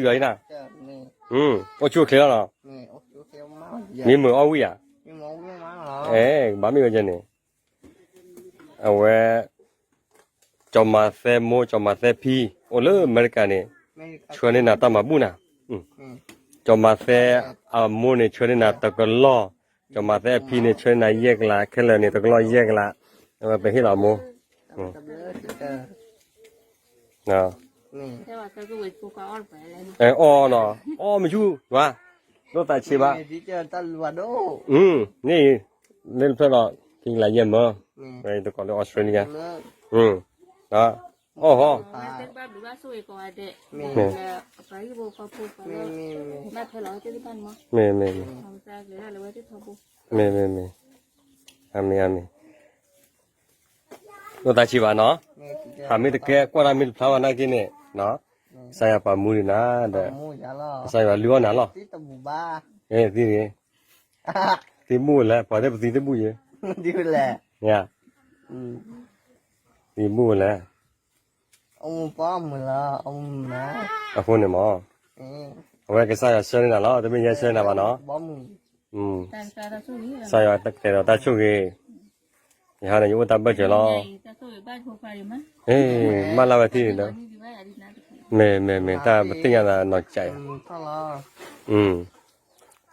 อยู่ไหนโอ้ช่วยเคลียร์เนาะมีมือเอาไว้อะบ้ามีกันเนี่ยเอาไว้จอมาเซโมจอมาเซพีโอ้เลยอเมริกันเนี่ยช่วยในนาตามาบุนะจอมาเซโมเนี่ยช่วยในนาตะกล้อจอมาเซพีเนี่ยช่วยในแยกละแค่เลยเนี่ยตะกล้อแยกละเอาไปให้เราโมเนาะอ๋อเนาะอ๋อไม่ชูวะรถตัดชีบะนี่เล่นเพื่อเราทิ้งหลายเยี่ยมมั้งไปตัวก่อนในออสเตรเลียนะโอ้โหไม่อามีรถตัดชีบะเนาะทำไม่ได้แก่กว่าเราไม่พลาดนะกินเนี่ยเนาะใส่ปลาหมูนี่นะเด้อใส่ปลาเลี้ยวนะหรอที่นี่ที่มูแหละพอได้ปฏิทินมูเยอะดีแหละเนี่ยที่มูแหละป้อมละนะอะคนเนี่ยมั้งเอาไว้ก็ใส่เสื้อนี่นะเนาะแต่ไม่ใช่เสื้อนะบ้านเนาะใส่ตักแต่เราตัดช่วงนี้ยังไงอยู่ตัดเบอร์เจริญมาลาวที่นี่เนาะไม่ตาบัติงานน่าใจ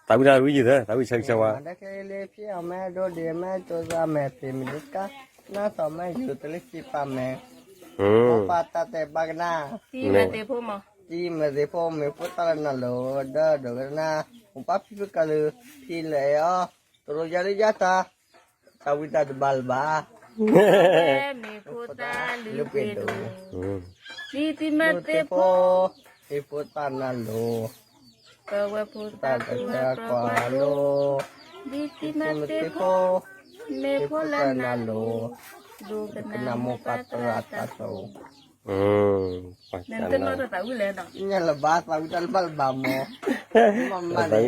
ตาวิจารณ์วิจิตรตาวิชัยชวาได้แค่เลี้ยพี่เอาแม่ดูดีแม่ตัวจะแม่เป็นมิตรกันน่าต่อแม่อยู่ตะลิกีป้าแม่ป้าตาแต่บางหน้าจีมาเตพมจีมาเตพมไม่พูดตลอดนั่นโหลเด้อเดี๋ยวนะผมป้าพี่ก็เลยพี่เลยอ๋อตัวใหญ่ยัดตาตาวิจารณ์บัลบ้าไม่พูดตาลืมไปดูจีมาเตพไม่พูดตานั่นโหลKawa puta kua kwalo Biti matepo Me pola nalo Dugana mo patrata so Nanti lo tahu le dong Ini lebat tahu talbal bamo Mama ni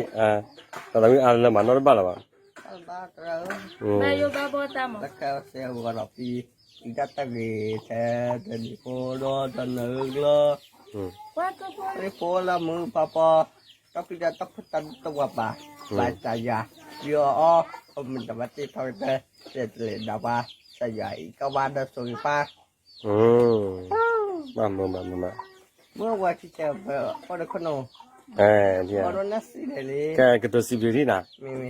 Tapi ala mana lebat lah Talbal terus Bayo babo tamo Lekau saya bukan api Ikat tadi saya jadi podo dan neglo Ini pola mu papa tapi dia tak petan tua apa baca ya dia minta mati pakai setelah dapat saya kawan ada suri pak mama มื่อวันที่จะพอได้ขนมdia พอได้nasi dari kayak ketua sibir ni nak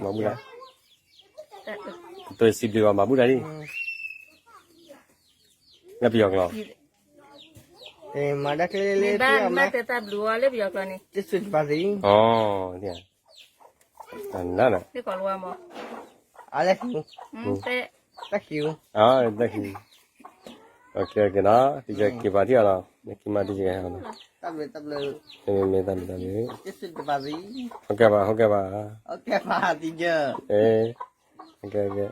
mabu lah ketua sibir mabu dah ni ngapi yang lo Mada kelele dia ama tetap dua le biar kan ni. Jesut paring. Oh, dia. Nana. Ni kalau ama. Alex. Te. Thank you. Thank you. Okay, nah, tiga kibati ala. Kibati juga ya. Tablet. Tablet. Jesut paring. Okay, ba. Okay, ba tiga. Okay.